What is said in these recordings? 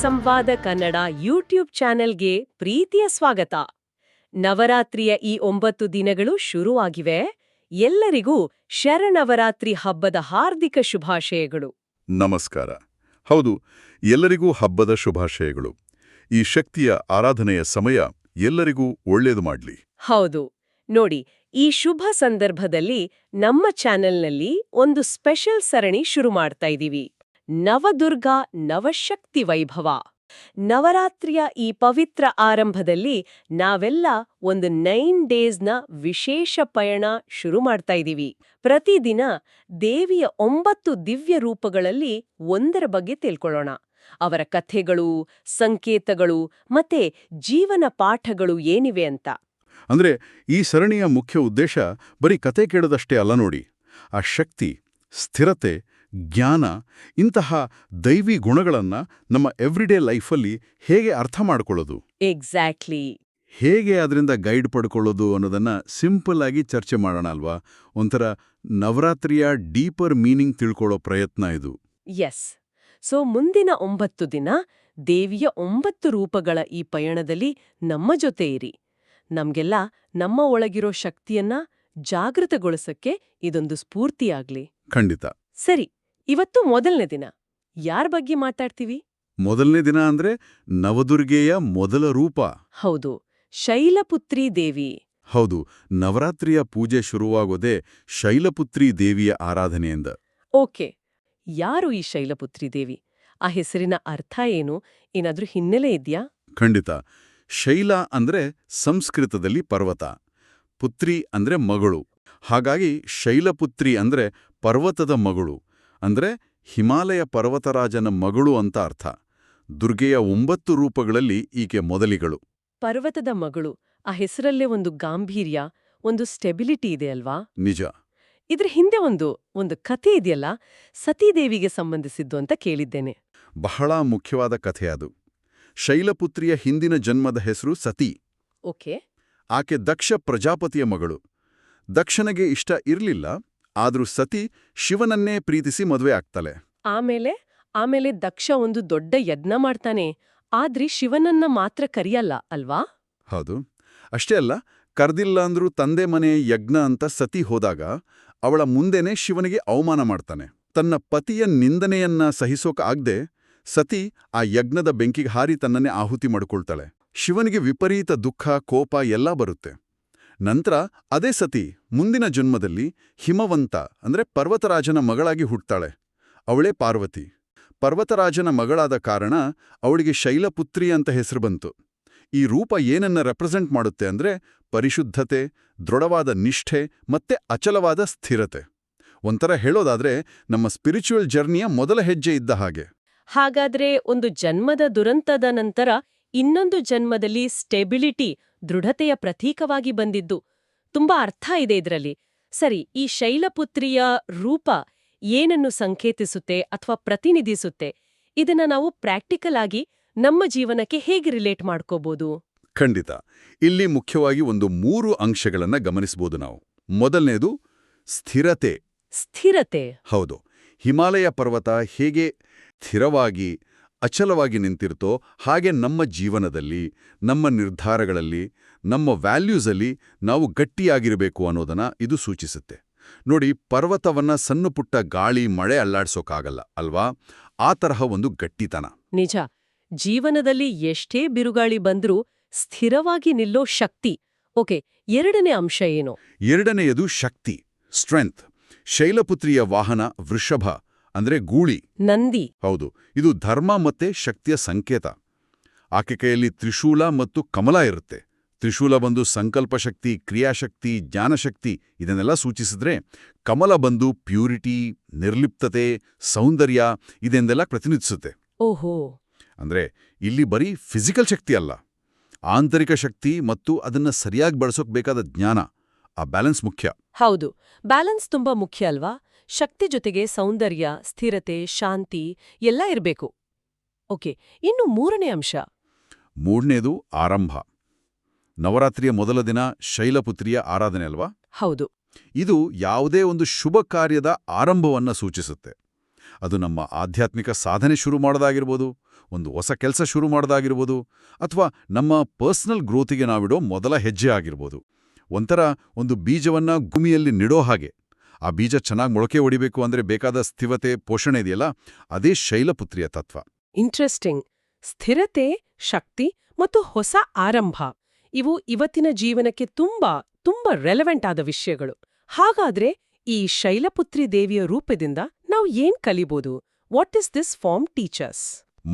ಸಂವಾದ ಕನ್ನಡ ಯೂಟ್ಯೂಬ್ ಚಾನೆಲ್ಗೆ ಪ್ರೀತಿಯ ಸ್ವಾಗತ. ನವರಾತ್ರಿಯ ಈ 9 ದಿನಗಳು ಶುರುವಾಗಿವೆ. ಎಲ್ಲರಿಗೂ ಶರನವರಾತ್ರಿ ಹಬ್ಬದ ಹಾರ್ದಿಕ ಶುಭಾಶಯಗಳು. ನಮಸ್ಕಾರ. ಹೌದು, ಎಲ್ಲರಿಗೂ ಹಬ್ಬದ ಶುಭಾಶಯಗಳು. ಈ ಶಕ್ತಿಯ ಆರಾಧನೆಯ ಸಮಯ ಎಲ್ಲರಿಗೂ ಒಳ್ಳೇದು ಮಾಡ್ಲಿ. ಹೌದು, ನೋಡಿ, ಈ ಶುಭ ಸಂದರ್ಭದಲ್ಲಿ ನಮ್ಮ ಚಾನೆಲ್ನಲ್ಲಿ ಒಂದು ಸ್ಪೆಷಲ್ ಸರಣಿ ಶುರು ಮಾಡ್ತಾ ಇದ್ದೀವಿ. ನವದುರ್ಗಾ ನವಶಕ್ತಿ ವೈಭವ. ನವರಾತ್ರಿಯ ಈ ಪವಿತ್ರ ಆರಂಭದಲ್ಲಿ ನಾವೆಲ್ಲ ಒಂದು 9 ಡೇಸ್ನ ವಿಶೇಷ ಪಯಣ ಶುರು ಮಾಡ್ತಾ ಇದ್ದೀವಿ. ಪ್ರತಿದಿನ ದೇವಿಯ 9 ದಿವ್ಯ ರೂಪಗಳಲ್ಲಿ ಒಂದರ ಬಗ್ಗೆ ತಿಳ್ಕೊಳ್ಳೋಣ. ಅವರ ಕಥೆಗಳು, ಸಂಕೇತಗಳು ಮತ್ತೆ ಜೀವನ ಪಾಠಗಳು ಏನಿವೆ ಅಂತ. ಅಂದ್ರೆ ಈ ಸರಣಿಯ ಮುಖ್ಯ ಉದ್ದೇಶ ಬರೀ ಕತೆ ಕೇಳೋದಷ್ಟೇ ಅಲ್ಲ ನೋಡಿ. ಆ ಶಕ್ತಿ, ಸ್ಥಿರತೆ, ಜ್ಞಾನ ಇಂತಹ ದೈವಿ ಗುಣಗಳನ್ನ ನಮ್ಮ ಎವ್ರಿಡೇ ಲೈಫಲ್ಲಿ ಹೇಗೆ ಅರ್ಥ ಮಾಡ್ಕೊಳ್ಳೋದು, ಎಕ್ಸಾಕ್ಟ್ಲಿ, ಹೇಗೆ ಅದರಿಂದ ಗೈಡ್ ಪಡ್ಕೊಳ್ಳೋದು ಅನ್ನೋದನ್ನ ಸಿಂಪಲ್ ಆಗಿ ಚರ್ಚೆ ಮಾಡೋಣ ಅಲ್ವಾ. ಒಂಥರ ನವರಾತ್ರಿಯ ಡೀಪರ್ ಮೀನಿಂಗ್ ತಿಳ್ಕೊಳ್ಳೋ ಪ್ರಯತ್ನ ಇದು. ಎಸ್. ಸೊ ಮುಂದಿನ 9 ದಿನ ದೇವಿಯ 9 ರೂಪಗಳ ಈ ಪಯಣದಲ್ಲಿ ನಮ್ಮ ಜೊತೆ ಇರಿ. ನಮ್ಗೆಲ್ಲ ನಮ್ಮ ಒಳಗಿರೋ ಶಕ್ತಿಯನ್ನ ಜಾಗೃತಗೊಳಿಸಕ್ಕೆ ಇದೊಂದು ಸ್ಫೂರ್ತಿಯಾಗ್ಲಿ. ಖಂಡಿತ. ಸರಿ, ಇವತ್ತು ಮೊದಲನೇ ದಿನ. ಯಾರ ಬಗ್ಗೆ ಮಾತಾಡ್ತೀವಿ? ಮೊದಲನೇ ದಿನ ಅಂದ್ರೆ ನವದುರ್ಗೆಯ ಮೊದಲ ರೂಪ. ಹೌದು, ಶೈಲಪುತ್ರಿ ದೇವಿ. ಹೌದು, ನವರಾತ್ರಿಯ ಪೂಜೆ ಶುರುವಾಗೋದೇ ಶೈಲಪುತ್ರಿ ದೇವಿಯ ಆರಾಧನೆಯಿಂದ. ಓಕೆ, ಯಾರು ಈ ಶೈಲಪುತ್ರಿ ದೇವಿ? ಆ ಹೆಸರಿನ ಅರ್ಥ ಏನು? ಏನಾದ್ರೂ ಹಿನ್ನೆಲೆ ಇದ್ಯಾ? ಖಂಡಿತ. ಶೈಲ ಅಂದ್ರೆ ಸಂಸ್ಕೃತದಲ್ಲಿ ಪರ್ವತ, ಪುತ್ರಿ ಅಂದ್ರೆ ಮಗಳು. ಹಾಗಾಗಿ ಶೈಲಪುತ್ರಿ ಅಂದ್ರೆ ಪರ್ವತದ ಮಗಳು, ಅಂದ್ರೆ ಹಿಮಾಲಯ ಪರ್ವತರಾಜನ ಮಗಳು ಅಂತ ಅರ್ಥ. ದುರ್ಗೆಯ 9 ರೂಪಗಳಲ್ಲಿ ಈಕೆ ಮೊದಲಿಗಳು. ಪರ್ವತದ ಮಗಳು, ಆ ಹೆಸರಲ್ಲೇ ಒಂದು ಗಾಂಭೀರ್ಯ, ಒಂದು ಸ್ಟೆಬಿಲಿಟಿ ಇದೆ ಅಲ್ವಾ? ನಿಜ. ಇದ್ರ ಹಿಂದೆ ಒಂದು ಕಥೆ ಇದೆಯಲ್ಲ, ಸತೀದೇವಿಗೆ ಸಂಬಂಧಿಸಿದ್ದು ಅಂತ ಕೇಳಿದ್ದೇನೆ. ಬಹಳ ಮುಖ್ಯವಾದ ಕಥೆ ಅದು. ಶೈಲಪುತ್ರಿಯ ಹಿಂದಿನ ಜನ್ಮದ ಹೆಸರು ಸತಿ. ಓಕೆ. ಆಕೆ ದಕ್ಷ ಪ್ರಜಾಪತಿಯ ಮಗಳು. ದಕ್ಷನಿಗೆ ಇಷ್ಟ ಇರ್ಲಿಲ್ಲ, ಆದ್ರೂ ಸತಿ ಶಿವನನ್ನೇ ಪ್ರೀತಿಸಿ ಮದುವೆ ಆಗ್ತಾಳೆ. ಆಮೇಲೆ ದಕ್ಷ ಒಂದು ದೊಡ್ಡ ಯಜ್ಞ ಮಾಡ್ತಾನೆ. ಆದ್ರೆ ಶಿವನನ್ನ ಮಾತ್ರ ಕರಿಯಲ್ಲ ಅಲ್ವಾ? ಹೌದು. ಅಷ್ಟೇ ಅಲ್ಲ, ಕರ್ದಿಲ್ಲ ಅಂದ್ರೂ ತಂದೆ ಮನೆ ಯಜ್ಞ ಅಂತ ಸತಿ ಹೋದಾಗ ಅವಳ ಮುಂದೆನೇ ಶಿವನಿಗೆ ಅವಮಾನ ಮಾಡ್ತಾನೆ. ತನ್ನ ಪತಿಯ ನಿಂದನೆಯನ್ನ ಸಹಿಸೋಕ ಆಗದೆ ಸತಿ ಆ ಯಜ್ಞದ ಬೆಂಕಿಗೆ ಹಾರಿ ತನ್ನನ್ನೇ ಆಹುತಿ ಮಾಡಿಕೊಳ್ತಾಳೆ. ಶಿವನಿಗೆ ವಿಪರೀತ ದುಃಖ, ಕೋಪ ಎಲ್ಲ ಬರುತ್ತೆ. ನಂತರ ಅದೇ ಸತಿ ಮುಂದಿನ ಜನ್ಮದಲ್ಲಿ ಹಿಮವಂತ ಅಂದ್ರೆ ಪರ್ವತರಾಜನ ಮಗಳಾಗಿ ಹುಟ್ತಾಳೆ. ಅವಳೇ ಪಾರ್ವತಿ. ಪರ್ವತರಾಜನ ಮಗಳಾದ ಕಾರಣ ಅವಳಿಗೆ ಶೈಲಪುತ್ರಿ ಅಂತ ಹೆಸರು ಬಂತು. ಈ ರೂಪ ಏನನ್ನ ರೆಪ್ರೆಸೆಂಟ್ ಮಾಡುತ್ತೆ ಅಂದ್ರೆ ಪರಿಶುದ್ಧತೆ, ದೃಢವಾದ ನಿಷ್ಠೆ ಮತ್ತೆ ಅಚಲವಾದ ಸ್ಥಿರತೆ. ಒಂಥರ ಹೇಳೋದಾದ್ರೆ ನಮ್ಮ ಸ್ಪಿರಿಚುವಲ್ ಜರ್ನಿಯ ಮೊದಲ ಹೆಜ್ಜೆ ಇದ್ದ ಹಾಗೆ. ಹಾಗಾದ್ರೆ ಒಂದು ಜನ್ಮದ ದುರಂತದ ನಂತರ ಇನ್ನೊಂದು ಜನ್ಮದಲ್ಲಿ ಸ್ಟೆಬಿಲಿಟಿ, ದೃಢತೆಯ ಪ್ರತೀಕವಾಗಿ ಬಂದಿದ್ದು. ತುಂಬಾ ಅರ್ಥ ಇದೆ ಇದರಲ್ಲಿ. ಸರಿ, ಈ ಶೈಲಪುತ್ರಿಯ ರೂಪ ಏನನ್ನು ಸಂಕೇತಿಸುತ್ತೆ ಅಥವಾ ಪ್ರತಿನಿಧಿಸುತ್ತೆ? ಇದನ್ನ ನಾವು ಪ್ರಾಕ್ಟಿಕಲ್ ಆಗಿ ನಮ್ಮ ಜೀವನಕ್ಕೆ ಹೇಗೆ ರಿಲೇಟ್ ಮಾಡ್ಕೋಬಹುದು? ಖಂಡಿತ. ಇಲ್ಲಿ ಮುಖ್ಯವಾಗಿ ಒಂದು 3 ಅಂಶಗಳನ್ನ ಗಮನಿಸಬಹುದು ನಾವು. ಮೊದಲನೇದು ಸ್ಥಿರತೆ. ಸ್ಥಿರತೆ. ಹೌದು. ಹಿಮಾಲಯ ಪರ್ವತ ಹೇಗೆ ಸ್ಥಿರವಾಗಿ, ಅಚಲವಾಗಿ ನಿಂತಿರ್ತೋ ಹಾಗೆ ನಮ್ಮ ಜೀವನದಲ್ಲಿ, ನಮ್ಮ ನಿರ್ಧಾರಗಳಲ್ಲಿ, ನಮ್ಮ ವ್ಯಾಲ್ಯೂಸಲ್ಲಿ ನಾವು ಗಟ್ಟಿಯಾಗಿರಬೇಕು ಅನ್ನೋದನ್ನ ಇದು ಸೂಚಿಸುತ್ತೆ. ನೋಡಿ, ಪರ್ವತವನ್ನ ಸಣ್ಣ ಪುಟ್ಟ ಗಾಳಿ, ಮಳೆ ಅಲ್ಲಾಡ್ಸೋಕ್ಕಾಗಲ್ಲ ಅಲ್ವಾ? ಆ ತರಹ ಒಂದು ಗಟ್ಟಿತನ. ನಿಜ. ಜೀವನದಲ್ಲಿ ಎಷ್ಟೇ ಬಿರುಗಾಳಿ ಬಂದ್ರೂ ಸ್ಥಿರವಾಗಿ ನಿಲ್ಲೋ ಶಕ್ತಿ. ಓಕೆ, ಎರಡನೇ ಅಂಶ ಏನು? ಎರಡನೆಯದು ಶಕ್ತಿ, ಸ್ಟ್ರೆಂತ್. ಶೈಲಪುತ್ರಿಯ ವಾಹನ ವೃಷಭ ಅಂದ್ರೆ ಗೂಳಿ, ನಂದಿ. ಹೌದು. ಇದು ಧರ್ಮ ಮತ್ತೆ ಶಕ್ತಿಯ ಸಂಕೇತ. ಆಕೆ ಕೈಯಲ್ಲಿ ತ್ರಿಶೂಲ ಮತ್ತು ಕಮಲ ಇರುತ್ತೆ. ತ್ರಿಶೂಲ ಬಂದು ಸಂಕಲ್ಪ ಶಕ್ತಿ, ಕ್ರಿಯಾಶಕ್ತಿ, ಜ್ಞಾನಶಕ್ತಿ ಇದನ್ನೆಲ್ಲ ಸೂಚಿಸಿದ್ರೆ, ಕಮಲ ಬಂದು ಪ್ಯೂರಿಟಿ, ನಿರ್ಲಿಪ್ತತೆ, ಸೌಂದರ್ಯ ಇದೆಂದೆಲ್ಲ ಪ್ರತಿನಿಧಿಸುತ್ತೆ. ಓಹೋ. ಅಂದ್ರೆ ಇಲ್ಲಿ ಬರೀ ಫಿಸಿಕಲ್ ಶಕ್ತಿ ಅಲ್ಲ, ಆಂತರಿಕ ಶಕ್ತಿ ಮತ್ತು ಅದನ್ನ ಸರಿಯಾಗಿ ಬಳಸೋಕ್ ಬೇಕಾದ ಜ್ಞಾನ, ಆ ಬ್ಯಾಲೆನ್ಸ್ ಮುಖ್ಯ. ಹೌದು, ಬ್ಯಾಲೆನ್ಸ್ ತುಂಬಾ ಮುಖ್ಯ ಅಲ್ವಾ? ಶಕ್ತಿ ಜೊತೆಗೆ ಸೌಂದರ್ಯ, ಸ್ಥಿರತೆ, ಶಾಂತಿ ಎಲ್ಲ ಇರಬೇಕು. ಓಕೆ, ಇನ್ನು ಮೂರನೇ ಅಂಶ. ಮೂರನೇದು ಆರಂಭ. ನವರಾತ್ರಿಯ ಮೊದಲ ದಿನ ಶೈಲಪುತ್ರಿಯ ಆರಾಧನೆ ಅಲ್ವಾ? ಹೌದು. ಇದು ಯಾವುದೇ ಒಂದು ಶುಭ ಕಾರ್ಯದ ಆರಂಭವನ್ನ ಸೂಚಿಸುತ್ತೆ. ಅದು ನಮ್ಮ ಆಧ್ಯಾತ್ಮಿಕ ಸಾಧನೆ ಶುರು ಮಾಡೋದಾಗಿರ್ಬೋದು, ಒಂದು ಹೊಸ ಕೆಲಸ ಶುರು ಮಾಡೋದಾಗಿರ್ಬೋದು, ಅಥವಾ ನಮ್ಮ ಪರ್ಸನಲ್ ಗ್ರೋತಿಗೆ ನಾವಿಡೋ ಮೊದಲ ಹೆಜ್ಜೆ ಆಗಿರ್ಬೋದು. ಒಂಥರ ಒಂದು ಬೀಜವನ್ನ ಭೂಮಿಯಲ್ಲಿ ನಿಡೋ ಹಾಗೆ. ಆ ಬೀಜ ಚೆನ್ನಾಗಿ ಮೊಳಕೆ ಹೊಡಿಬೇಕು ಅಂದ್ರೆ ಬೇಕಾದ ಸ್ಥಿರತೆ, ಪೋಷಣೆ ಇದೆಯಲ್ಲ, ಅದೇ ಶೈಲಪುತ್ರಿಯ ತತ್ವ. ಇಂಟ್ರೆಸ್ಟಿಂಗ್. ಸ್ಥಿರತೆ, ಶಕ್ತಿ ಮತ್ತು ಹೊಸ ಆರಂಭ ಇವು ಇವತ್ತಿನ ಜೀವನಕ್ಕೆ ತುಂಬಾ ರೆಲೆವೆಂಟ್ ಆದ ವಿಷಯಗಳು. ಹಾಗಾದ್ರೆ ಈ ಶೈಲಪುತ್ರಿ ದೇವಿಯ ರೂಪದಿಂದ ನಾವು ಏನ್ ಕಲಿಬೋದು? What is this form teachers?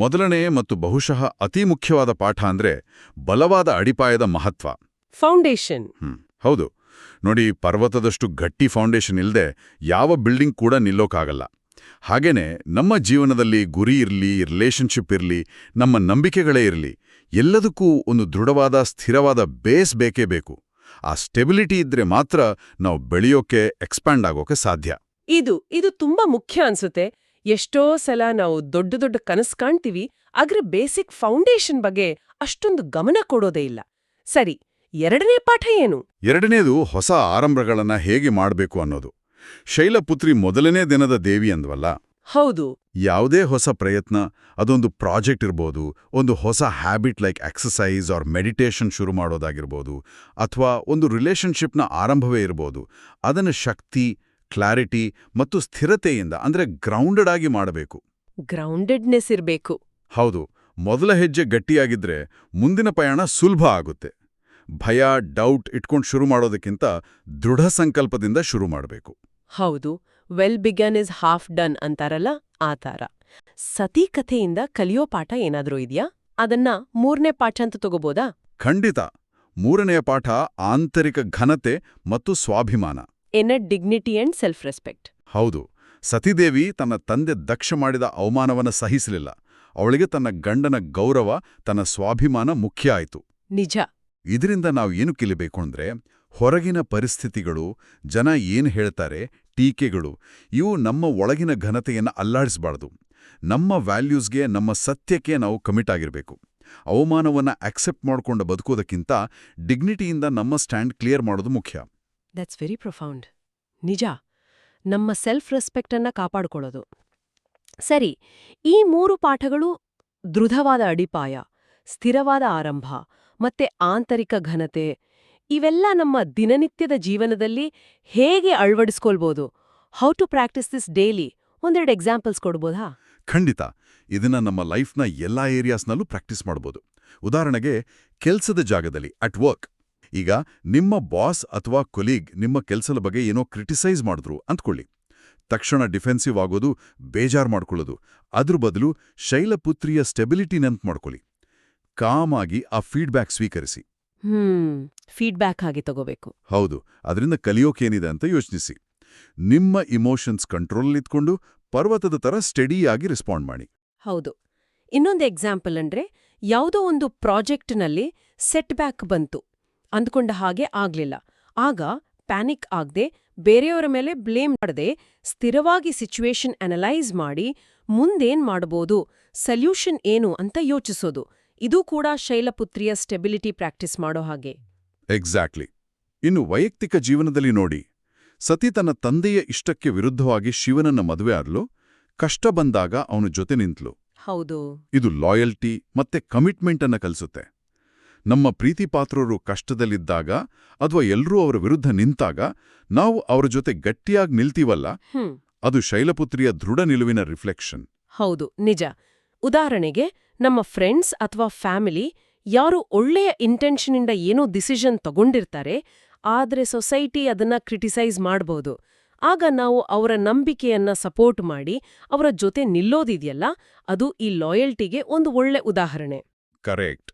ಮೊದಲನೇ ಮತ್ತು ಬಹುಶಃ ಅತಿ ಮುಖ್ಯವಾದ ಪಾಠ ಅಂದ್ರೆ ಬಲವಾದ ಅಡಿಪಾಯದ ಮಹತ್ವ. ಫೌಂಡೇಶನ್. ಹೌದು. ನೋಡಿ, ಪರ್ವತದಷ್ಟು ಗಟ್ಟಿ ಫೌಂಡೇಶನ್ ಇಲ್ಲದೆ ಯಾವ ಬಿಲ್ಡಿಂಗ್ ಕೂಡ ನಿಲ್ಲೋಕ್ಕಾಗಲ್ಲ. ಹಾಗೇನೆ ನಮ್ಮ ಜೀವನದಲ್ಲಿ ಗುರಿ ಇರಲಿ, ರಿಲೇಷನ್ಶಿಪ್ ಇರಲಿ, ನಮ್ಮ ನಂಬಿಕೆಗಳೇ ಇರಲಿ, ಎಲ್ಲದಕ್ಕೂ ಒಂದು ದೃಢವಾದ, ಸ್ಥಿರವಾದ ಬೇಸ್ ಬೇಕೇ ಬೇಕು. ಆ ಸ್ಟೆಬಿಲಿಟಿ ಇದ್ರೆ ಮಾತ್ರ ನಾವು ಬೆಳೆಯೋಕೆ, ಎಕ್ಸ್ಪ್ಯಾಂಡ್ ಆಗೋಕೆ ಸಾಧ್ಯ. ಇದು ತುಂಬಾ ಮುಖ್ಯ ಅನ್ಸುತ್ತೆ. ಎಷ್ಟೋ ಸಲ ನಾವು ದೊಡ್ಡ ಕನಸು ಕಾಣ್ತೀವಿ, ಆದ್ರೆ ಬೇಸಿಕ್ ಫೌಂಡೇಶನ್ ಬಗ್ಗೆ ಅಷ್ಟೊಂದು ಗಮನ ಕೊಡೋದೇ ಇಲ್ಲ. ಸರಿ, ಎರಡನೇ ಪಾಠ ಏನು? ಎರಡನೇದು ಹೊಸ ಆರಂಭಗಳನ್ನ ಹೇಗೆ ಮಾಡಬೇಕು ಅನ್ನೋದು. ಶೈಲಪುತ್ರಿ ಮೊದಲನೇ ದಿನದ ದೇವಿ ಅಂದ್ವಲ್ಲ. ಹೌದು. ಯಾವುದೇ ಹೊಸ ಪ್ರಯತ್ನ, ಅದೊಂದು ಪ್ರಾಜೆಕ್ಟ್ ಇರ್ಬೋದು, ಒಂದು ಹೊಸ habit like exercise R meditation ಶುರು ಮಾಡೋದಾಗಿರ್ಬೋದು, ಅಥವಾ ಒಂದು ರಿಲೇಷನ್ಶಿಪ್ನ ಆರಂಭವೇ ಇರ್ಬೋದು, ಅದನ್ನು ಶಕ್ತಿ, ಕ್ಲಾರಿಟಿ ಮತ್ತು ಸ್ಥಿರತೆಯಿಂದ ಅಂದ್ರೆ ಗ್ರೌಂಡೆಡ್ ಆಗಿ ಮಾಡಬೇಕು. ಗ್ರೌಂಡೆಡ್ನೆಸ್ ಇರಬೇಕು. ಹೌದು. ಮೊದಲ ಹೆಜ್ಜೆ ಗಟ್ಟಿಯಾಗಿದ್ರೆ ಮುಂದಿನ ಪಯಣ ಸುಲಭ ಆಗುತ್ತೆ. ಭಯ, ಡೌಟ್ ಇಟ್ಕೊಂಡು ಶುರು ಮಾಡೋದಕ್ಕಿಂತ ದೃಢ ಸಂಕಲ್ಪದಿಂದ ಶುರು ಮಾಡಬೇಕು. ಹೌದು. Well begun is half done ಅಂತಾರಲ್ಲ, ಆ ಥರ. ಸತಿ ಕಥೆಯಿಂದ ಕಲಿಯೋ ಪಾಠ ಏನಾದ್ರೂ ಇದೆಯಾ? ಅದನ್ನ ಮೂರನೇ ಪಾಠ ಅಂತ ತಗೋಬೋದಾ? ಖಂಡಿತ. ಮೂರನೆಯ ಪಾಠ ಆಂತರಿಕ ಘನತೆ ಮತ್ತು ಸ್ವಾಭಿಮಾನ. Inner dignity and self respect. ಹೌದು. ಸತಿದೇವಿ ತನ್ನ ತಂದೆ ದಕ್ಷ ಮಾಡಿದ ಅವಮಾನವನ್ನ ಸಹಿಸಲಿಲ್ಲ. ಅವಳಿಗೆ ತನ್ನ ಗಂಡನ ಗೌರವ, ತನ್ನ ಸ್ವಾಭಿಮಾನ ಮುಖ್ಯ ಆಯಿತು. ನಿಜ. ಇದರಿಂದ ನಾವು ಏನು ಕಲಿಬೇಕು ಅಂದ್ರೆ, ಹೊರಗಿನ ಪರಿಸ್ಥಿತಿಗಳು, ಜನ ಏನು ಹೇಳ್ತಾರೆ, ಟೀಕೆಗಳು, ಇವು ನಮ್ಮ ಒಳಗಿನ ಘನತೆಯನ್ನು ಅಲ್ಲಾಡಿಸಬಾರ್ದು. ನಮ್ಮ ವ್ಯಾಲ್ಯೂಸ್ಗೆ, ನಮ್ಮ ಸತ್ಯಕ್ಕೆ ನಾವು ಕಮಿಟ್ ಆಗಿರಬೇಕು. ಅವಮಾನವನ್ನ ಅಕ್ಸೆಪ್ಟ್ ಮಾಡ್ಕೊಂಡು ಬದುಕೋದಕ್ಕಿಂತ ಡಿಗ್ನಿಟಿಯಿಂದ ನಮ್ಮ ಸ್ಟ್ಯಾಂಡ್ ಕ್ಲಿಯರ್ ಮಾಡೋದು ಮುಖ್ಯ. That's very profound. ನಿಜ. ನಮ್ಮ ಸೆಲ್ಫ್ ರೆಸ್ಪೆಕ್ಟ್ ಅನ್ನ ಕಾಪಾಡಿಕೊಳ್ಳೋದು. ಸರಿ, ಈ ಮೂರು ಪಾಠಗಳು ದೃಢವಾದ ಅಡಿಪಾಯ, ಸ್ಥಿರವಾದ ಆರಂಭ ಮತ್ತೆ ಆಂತರಿಕ ಘನತೆ, ಇವೆಲ್ಲ ನಮ್ಮ ದಿನನಿತ್ಯದ ಜೀವನದಲ್ಲಿ ಹೇಗೆ ಅಳವಡಿಸ್ಕೊಳ್ಬೋದು? How to practise this daily? ಒಂದೆರಡು ಎಕ್ಸಾಂಪಲ್ಸ್ ಕೊಡ್ಬೋದಾ? ಖಂಡಿತ. ಇದನ್ನ ನಮ್ಮ ಲೈಫ್ನ ಎಲ್ಲಾ ಏರಿಯಾಸ್ನಲ್ಲೂ ಪ್ರಾಕ್ಟೀಸ್ ಮಾಡ್ಬೋದು. ಉದಾಹರಣೆಗೆ, ಕೆಲ್ಸದ ಜಾಗದಲ್ಲಿ, ಅಟ್ ವರ್ಕ್. ಈಗ ನಿಮ್ಮ ಬಾಸ್ ಅಥವಾ ಕೊಲೀಗ್ ನಿಮ್ಮ ಕೆಲ್ಸದ ಬಗ್ಗೆ ಏನೋ ಕ್ರಿಟಿಸೈಸ್ ಮಾಡಿದ್ರು ಅಂದ್ಕೊಳ್ಳಿ. ತಕ್ಷಣ ಡಿಫೆನ್ಸಿವ್ ಆಗೋದು, ಬೇಜಾರ್ ಮಾಡ್ಕೊಳ್ಳೋದು, ಅದ್ರ ಬದಲು ಶೈಲಪುತ್ರಿಯ ಸ್ಟೆಬಿಲಿಟಿ ನೆನ್ಪು ಮಾಡ್ಕೊಳ್ಳಿ. ಕಾಮಾಗಿ ಆ ಫೀಡ್ಬ್ಯಾಕ್ ಸ್ವೀಕರಿಸಿ. ಫೀಡ್ಬ್ಯಾಕ್ ಆಗಿ ತಗೋಬೇಕು. ಹೌದು. ಅದರಿಂದ ಕಲಿಯೋಕೇನಿದೆ ಅಂತ ಯೋಚಿಸಿ. ನಿಮ್ಮ ಇಮೋಷನ್ಸ್ ಕಂಟ್ರೋಲಲ್ಲಿದ್ಕೊಂಡು ಪರ್ವತದ ಥರ ಸ್ಟಡಿಯಾಗಿ ರೆಸ್ಪಾಂಡ್ ಮಾಡಿ. ಹೌದು. ಇನ್ನೊಂದು ಎಕ್ಸಾಂಪಲ್ ಅಂದ್ರೆ, ಯಾವುದೋ ಒಂದು ಪ್ರಾಜೆಕ್ಟ್ನಲ್ಲಿ ಸೆಟ್ ಬ್ಯಾಕ್ ಬಂತು, ಅಂದ್ಕೊಂಡ ಹಾಗೆ ಆಗ್ಲಿಲ್ಲ. ಆಗ ಪ್ಯಾನಿಕ್ ಆಗದೆ, ಬೇರೆಯವರ ಮೇಲೆ ಬ್ಲೇಮ್ ಮಾಡದೆ, ಸ್ಥಿರವಾಗಿ ಸಿಚುವೇಶನ್ ಅನಲೈಸ್ ಮಾಡಿ ಮುಂದೇನ್ ಮಾಡಬಹುದು, ಸಲ್ಯೂಷನ್ ಏನು ಅಂತ ಯೋಚಿಸೋದು. ಇದು ಕೂಡ ಶೈಲಪುತ್ರಿಯ ಸ್ಟೆಬಿಲಿಟಿ ಪ್ರಾಕ್ಟೀಸ್ ಮಾಡೋ ಹಾಗೆ. ಎಕ್ಸಾಕ್ಟ್ಲಿ. ಇನ್ನು ವೈಯಕ್ತಿಕ ಜೀವನದಲ್ಲಿ ನೋಡಿ, ಸತಿ ತನ್ನ ತಂದೆಯ ಇಷ್ಟಕ್ಕೆ ವಿರುದ್ಧವಾಗಿ ಶಿವನನ್ನ ಮದುವೆ ಆದ್ಲು. ಕಷ್ಟ ಬಂದಾಗ ಅವನು ಜೊತೆ ನಿಂತ್ಲು. ಹೌದು. ಇದು ಲಾಯಲ್ಟಿ ಮತ್ತೆ ಕಮಿಟ್ಮೆಂಟ್ ಅನ್ನ ಕಲಿಸುತ್ತೆ. ನಮ್ಮ ಪ್ರೀತಿಪಾತ್ರರು ಕಷ್ಟದಲ್ಲಿದ್ದಾಗ ಅಥವಾ ಎಲ್ಲರೂ ಅವರ ವಿರುದ್ಧ ನಿಂತಾಗ ನಾವು ಅವರ ಜೊತೆ ಗಟ್ಟಿಯಾಗಿ ನಿಲ್ತೀವಲ್ಲ, ಅದು ಶೈಲಪುತ್ರಿಯ ದೃಢ ನಿಲುವಿನ ರಿಫ್ಲೆಕ್ಷನ್. ಹೌದು, ನಿಜ. ಉದಾಹರಣೆಗೆ, ನಮ್ಮ ಫ್ರೆಂಡ್ಸ್ ಅಥವಾ ಫ್ಯಾಮಿಲಿ ಯಾರು ಒಳ್ಳೆಯ ಇಂಟೆನ್ಷನಿಂದ ಏನೋ ಡಿಸಿಷನ್ ತಗೊಂಡಿರ್ತಾರೆ, ಆದ್ರೆ ಸೊಸೈಟಿ ಅದನ್ನ ಕ್ರಿಟಿಸೈಸ್ ಮಾಡ್ಬೋದು. ಆಗ ನಾವು ಅವರ ನಂಬಿಕೆಯನ್ನ ಸಪೋರ್ಟ್ ಮಾಡಿ ಅವರ ಜೊತೆ ನಿಲ್ಲೋದಿದೆಯಲ್ಲ, ಅದು ಈ ಲಾಯಲ್ಟಿಗೆ ಒಂದು ಒಳ್ಳೆ ಉದಾಹರಣೆ. ಕರೆಕ್ಟ್.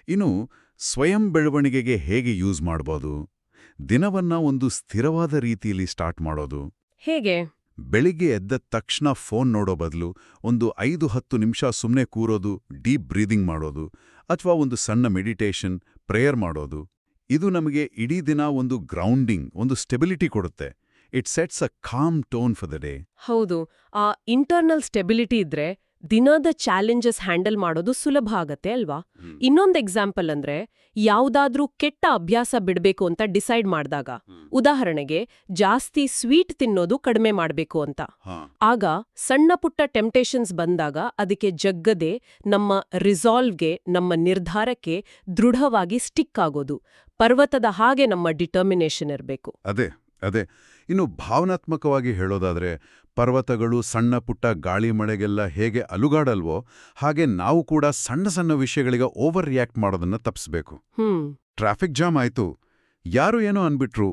ಇನ್ನು ಸ್ವಯಂ ಬೆಳವಣಿಗೆಗೆ ಹೇಗೆ ಯೂಸ್ ಮಾಡ್ಬೋದು? ದಿನವನ್ನ ಒಂದು ಸ್ಥಿರವಾದ ರೀತಿಯಲ್ಲಿ ಸ್ಟಾರ್ಟ್ ಮಾಡೋದು ಹೇಗೆ? ಬೆಳಿಗ್ಗೆ ಎದ್ದ ತಕ್ಷಣ ಫೋನ್ ನೋಡೋ ಬದಲು ಒಂದು 5-10 ನಿಮಿಷ ಸುಮ್ಮನೆ ಕೂರೋದು, ಡೀಪ್ ಬ್ರೀದಿಂಗ್ ಮಾಡೋದು, ಅಥವಾ ಒಂದು ಸಣ್ಣ ಮೆಡಿಟೇಷನ್, ಪ್ರೇಯರ್ ಮಾಡೋದು. ಇದು ನಮಗೆ ಇಡೀ ದಿನ ಒಂದು ಗ್ರೌಂಡಿಂಗ್, ಒಂದು ಸ್ಟೆಬಿಲಿಟಿ ಕೊಡುತ್ತೆ. It sets a com tone for the day. ಹೌದು. ಆ ಇಂಟರ್ನಲ್ ಸ್ಟೆಬಿಲಿಟಿ ಇದ್ರೆ ದಿನದ ಚಾಲೆಂಜಸ್ ಹ್ಯಾಂಡಲ್ ಮಾಡೋದು ಸುಲಭ ಆಗತ್ತೆ ಅಲ್ವಾ? ಇನ್ನೊಂದು ಎಕ್ಸಾಂಪಲ್ ಅಂದ್ರೆ ಯಾವ್ದಾದ್ರೂ ಕೆಟ್ಟ ಅಭ್ಯಾಸ ಬಿಡ್ಬೇಕು ಅಂತ ಡಿಸೈಡ್ ಮಾಡಿದಾಗ, ಉದಾಹರಣೆಗೆ ಜಾಸ್ತಿ ಸ್ವೀಟ್ ತಿನ್ನೋದು ಕಡಿಮೆ ಮಾಡ್ಬೇಕು ಅಂತ. ಆಗ ಸಣ್ಣ ಪುಟ್ಟ ಟೆಂಪ್ಟೇಷನ್ಸ್ ಬಂದಾಗ ಅದಕ್ಕೆ ಜಗ್ಗದೆ ನಮ್ಮ ರಿಸಾಲ್ವ್ಗೆ, ನಮ್ಮ ನಿರ್ಧಾರಕ್ಕೆ ದೃಢವಾಗಿ ಸ್ಟಿಕ್ ಆಗೋದು, ಪರ್ವತದ ಹಾಗೆ ನಮ್ಮ ಡಿಟರ್ಮಿನೇಷನ್ ಇರಬೇಕು. ಅದೇ ಇನ್ನು ಭಾವನಾತ್ಮಕವಾಗಿ ಹೇಳೋದಾದ್ರೆ, ಪರ್ವತಗಳು ಸಣ್ಣ ಪುಟ್ಟ ಗಾಳಿ ಮಳೆಗೆಲ್ಲ ಹೇಗೆ ಅಲುಗಾಡಲ್ವೋ ಹಾಗೆ ನಾವು ಕೂಡ ಸಣ್ಣ ಸಣ್ಣ ವಿಷಯಗಳಿಗೆ ಓವರ್ ರಿಯಾಕ್ಟ್ ಮಾಡೋದನ್ನ ತಪ್ಪಿಸ್ಬೇಕು. ಟ್ರಾಫಿಕ್ ಜಾಮ್ ಆಯ್ತು, ಯಾರು ಏನೋ ಅನ್ಬಿಟ್ರು,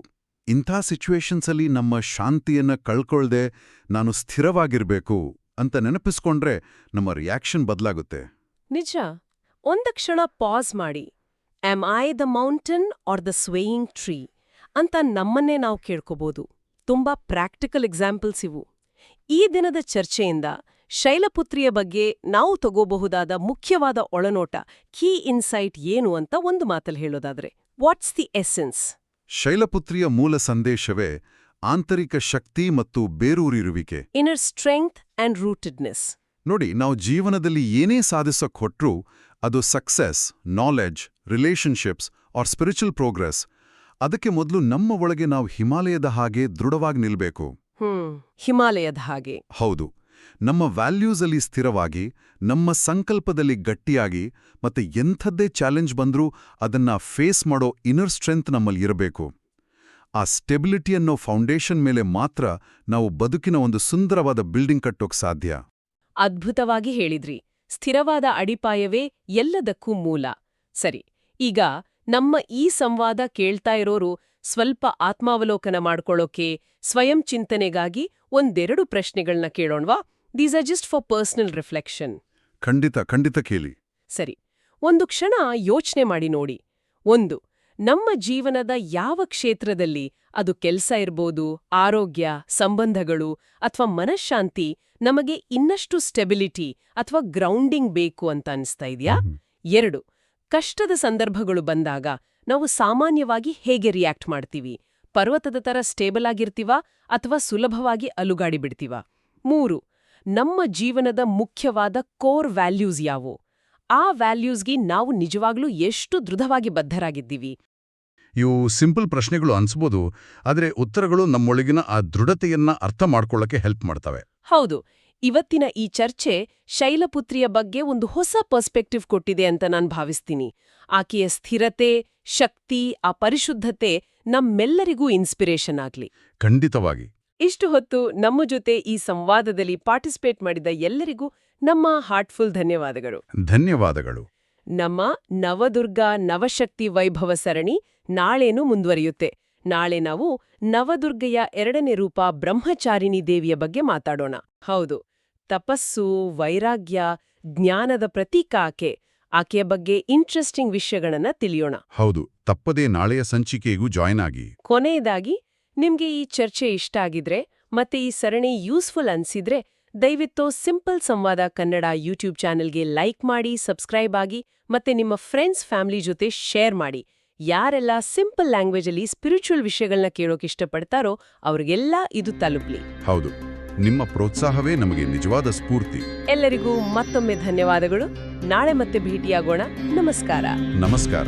ಇಂಥ ಸಿಚುವೇಶನ್ಸಲ್ಲಿ ನಮ್ಮ ಶಾಂತಿಯನ್ನ ಕಳ್ಕೊಳ್ದೆ ನಾನು ಸ್ಥಿರವಾಗಿರ್ಬೇಕು ಅಂತ ನೆನಪಿಸ್ಕೊಂಡ್ರೆ ನಮ್ಮ ರಿಯಾಕ್ಷನ್ ಬದಲಾಗುತ್ತೆ. ನಿಜ. ಒಂದು ಕ್ಷಣ ಪಾಸ್ ಮಾಡಿ, am I the mountain or the swaying tree ಅಂತ ನಮ್ಮನ್ನೇ ನಾವು ಕೇಳ್ಕೋಬಹುದು. ತುಂಬಾ ಪ್ರಾಕ್ಟಿಕಲ್ ಎಕ್ಸಾಂಪಲ್ಸ್ ಇವು. ಈ ದಿನದ ಚರ್ಚೆಯಿಂದ ಶೈಲಪುತ್ರಿಯ ಬಗ್ಗೆ ನಾವು ತಗೋಬಹುದಾದ ಮುಖ್ಯವಾದ ಒಳನೋಟ, ಕೀ ಇನ್ಸೈಟ್ ಏನು ಅಂತ ಒಂದು ಮಾತಲ್ಲಿ ಹೇಳೋದಾದ್ರೆ, ವಾಟ್ಸ್ ದಿ ಎಸೆನ್ಸ್? ಶೈಲಪುತ್ರಿಯ ಮೂಲ ಸಂದೇಶವೇ ಆಂತರಿಕ ಶಕ್ತಿ ಮತ್ತು ಬೇರೂರಿರುವಿಕೆ, ಇನ್ನರ್ ಸ್ಟ್ರೆಂಗ್ತ್ ಅಂಡ್ ರೂಟೆಡ್ನೆಸ್. ನೋಡಿ, ನಾವು ಜೀವನದಲ್ಲಿ ಏನೇ ಸಾಧಿಸೋಕ್ ಹೊಟ್ರೂ, ಅದು success, knowledge, relationships or spiritual progress, ಅದಕ್ಕೆ ಮೊದಲು ನಮ್ಮ ಒಳಗೆ ನಾವು ಹಿಮಾಲಯದ ಹಾಗೆ ದೃಢವಾಗಿ ನಿಲ್ಬೇಕು. ಹಿಮಾಲಯದ ಹಾಗೆ. ಹೌದು. ನಮ್ಮ ವ್ಯಾಲ್ಯೂಸಲ್ಲಿ ಸ್ಥಿರವಾಗಿ, ನಮ್ಮ ಸಂಕಲ್ಪದಲ್ಲಿ ಗಟ್ಟಿಯಾಗಿ, ಮತ್ತೆ ಎಂಥದ್ದೇ ಚಾಲೆಂಜ್ ಬಂದ್ರೂ ಅದನ್ನ ಫೇಸ್ ಮಾಡೋ ಇನ್ನರ್ ಸ್ಟ್ರೆಂತ್ ನಮ್ಮಲ್ಲಿ ಇರಬೇಕು. ಆ ಸ್ಟೆಬಿಲಿಟಿ ಅನ್ನೋ ಫೌಂಡೇಶನ್ ಮೇಲೆ ಮಾತ್ರ ನಾವು ಬದುಕಿನ ಒಂದು ಸುಂದರವಾದ ಬಿಲ್ಡಿಂಗ್ ಕಟ್ಟೋಕ್ ಸಾಧ್ಯ. ಅದ್ಭುತವಾಗಿ ಹೇಳಿದ್ರಿ. ಸ್ಥಿರವಾದ ಅಡಿಪಾಯವೇ ಎಲ್ಲದಕ್ಕೂ ಮೂಲ. ಸರಿ, ಈಗ ನಮ್ಮ ಈ ಸಂವಾದ ಕೇಳ್ತಾ ಇರೋರು ಸ್ವಲ್ಪ ಆತ್ಮಾವಲೋಕನ ಮಾಡ್ಕೊಳ್ಳೋಕೆ, ಸ್ವಯಂ ಚಿಂತನೆಗಾಗಿ ಒಂದೆರಡು ಪ್ರಶ್ನೆಗಳನ್ನ ಕೇಳೋಣವಾ? These are just for personal reflection. ಖಂಡಿತ ಕೇಳಿ. ಸರಿ, ಒಂದು ಕ್ಷಣ ಯೋಚನೆ ಮಾಡಿ ನೋಡಿ. ಒಂದು, ನಮ್ಮ ಜೀವನದ ಯಾವ ಕ್ಷೇತ್ರದಲ್ಲಿ, ಅದು ಕೆಲ್ಸ ಇರ್ಬೋದು, ಆರೋಗ್ಯ, ಸಂಬಂಧಗಳು ಅಥವಾ ಮನಃಶಾಂತಿ, ನಮಗೆ ಇನ್ನಷ್ಟು ಸ್ಟೆಬಿಲಿಟಿ ಅಥವಾ ಗ್ರೌಂಡಿಂಗ್ ಬೇಕು ಅಂತ ಅನಿಸ್ತಾ ಇದೆಯಾ? ಎರಡು, ಕಷ್ಟದ ಸಂದರ್ಭಗಳು ಬಂದಾಗ ನಾವು ಸಾಮಾನ್ಯವಾಗಿ ಹೇಗೆ ರಿಯಾಕ್ಟ್ ಮಾಡ್ತೀವಿ? ಪರ್ವತದ ಥರ ಸ್ಟೇಬಲ್ ಆಗಿರ್ತೀವಾ ಅಥವಾ ಸುಲಭವಾಗಿ ಅಲುಗಾಡಿ ಬಿಡ್ತೀವಾ? ಮೂರು, ನಮ್ಮ ಜೀವನದ ಮುಖ್ಯವಾದ ಕೋರ್ ವ್ಯಾಲ್ಯೂಸ್ ಯಾವು? ಆ ವ್ಯಾಲ್ಯೂಸ್ಗೆ ನಾವು ನಿಜವಾಗ್ಲೂ ಎಷ್ಟು ದೃಢವಾಗಿ ಬದ್ಧರಾಗಿದ್ದೀವಿ? ಇವು ಸಿಂಪಲ್ ಪ್ರಶ್ನೆಗಳು ಅನ್ಸ್ಬೋದು, ಆದರೆ ಉತ್ತರಗಳು ನಮ್ಮೊಳಗಿನ ಆ ದೃಢತೆಯನ್ನ ಅರ್ಥ ಮಾಡ್ಕೊಳ್ಳಕ್ಕೆ ಹೆಲ್ಪ್ ಮಾಡ್ತವೆ. ಹೌದು. ಇವತ್ತಿನ ಈ ಚರ್ಚೆ ಶೈಲಪುತ್ರಿಯ ಬಗ್ಗೆ ಒಂದು ಹೊಸ ಪರ್ಸ್ಪೆಕ್ಟಿವ್ ಕೊಟ್ಟಿದೆ ಅಂತ ನಾನು ಭಾವಿಸ್ತೀನಿ. ಆಕೆಯ ಸ್ಥಿರತೆ, ಶಕ್ತಿ, ಆ ಪರಿಶುದ್ಧತೆ ನಮ್ಮೆಲ್ಲರಿಗೂ ಇನ್ಸ್ಪಿರೇಷನ್ ಆಗ್ಲಿ. ಖಂಡಿತವಾಗಿ. ಇಷ್ಟು ಹೊತ್ತು ನಮ್ಮ ಜೊತೆ ಈ ಸಂವಾದದಲ್ಲಿ ಪಾರ್ಟಿಸಿಪೇಟ್ ಮಾಡಿದ ಎಲ್ಲರಿಗೂ ನಮ್ಮ ಹಾರ್ಟ್ಫುಲ್ ಧನ್ಯವಾದಗಳು. ಧನ್ಯವಾದಗಳು. ನಮ್ಮ ನವದುರ್ಗಾ ನವಶಕ್ತಿ ವೈಭವ ಸರಣಿ ನಾಳೆನೂ ಮುಂದುವರಿಯುತ್ತೆ. ನಾಳೆ ನಾವು ನವದುರ್ಗೆಯ 2ನೇ ರೂಪ ಬ್ರಹ್ಮಚಾರಿಣಿ ದೇವಿಯ ಬಗ್ಗೆ ಮಾತಾಡೋಣ. ಹೌದು, ತಪಸ್ಸು, ವೈರಾಗ್ಯ, ಜ್ಞಾನದ ಪ್ರತೀಕ ಆಕೆಯ ಬಗ್ಗೆ ಇಂಟ್ರೆಸ್ಟಿಂಗ್ ವಿಷಯಗಳನ್ನ ತಿಳಿಯೋಣ. ಹೌದು, ತಪ್ಪದೇ ನಾಳೆಯ ಸಂಚಿಕೆಗೂ ಜಾಯ್ನ್ ಆಗಿ. ಕೊನೆಯದಾಗಿ, ನಿಮ್ಗೆ ಈ ಚರ್ಚೆ ಇಷ್ಟ ಆಗಿದ್ರೆ ಮತ್ತೆ ಈ ಸರಣಿ ಯೂಸ್ಫುಲ್ ಅನ್ಸಿದ್ರೆ ದಯವಿಟ್ಟು ಸಿಂಪಲ್ ಸಂವಾದ ಕನ್ನಡ ಯೂಟ್ಯೂಬ್ ಚಾನೆಲ್ಗೆ ಲೈಕ್ ಮಾಡಿ, ಸಬ್ಸ್ಕ್ರೈಬ್ ಆಗಿ, ಮತ್ತೆ ನಿಮ್ಮ ಫ್ರೆಂಡ್ಸ್, ಫ್ಯಾಮಿಲಿ ಜೊತೆ ಶೇರ್ ಮಾಡಿ. ಯಾರೆಲ್ಲ ಸಿಂಪಲ್ ಲ್ಯಾಂಗ್ವೇಜಲ್ಲಿ ಸ್ಪಿರಿಚುವಲ್ ವಿಷಯಗಳನ್ನ ಕೇಳೋಕೆ ಇಷ್ಟಪಡ್ತಾರೋ ಅವ್ರಿಗೆಲ್ಲ ಇದು ತಲುಪ್ಲಿ. ಹೌದು, ನಿಮ್ಮ ಪ್ರೋತ್ಸಾಹವೇ ನಮಗೆ ನಿಜವಾದ ಸ್ಫೂರ್ತಿ. ಎಲ್ಲರಿಗೂ ಮತ್ತೊಮ್ಮೆ ಧನ್ಯವಾದಗಳು. ನಾಳೆ ಮತ್ತೆ ಭೇಟಿಯಾಗೋಣ. ನಮಸ್ಕಾರ. ನಮಸ್ಕಾರ.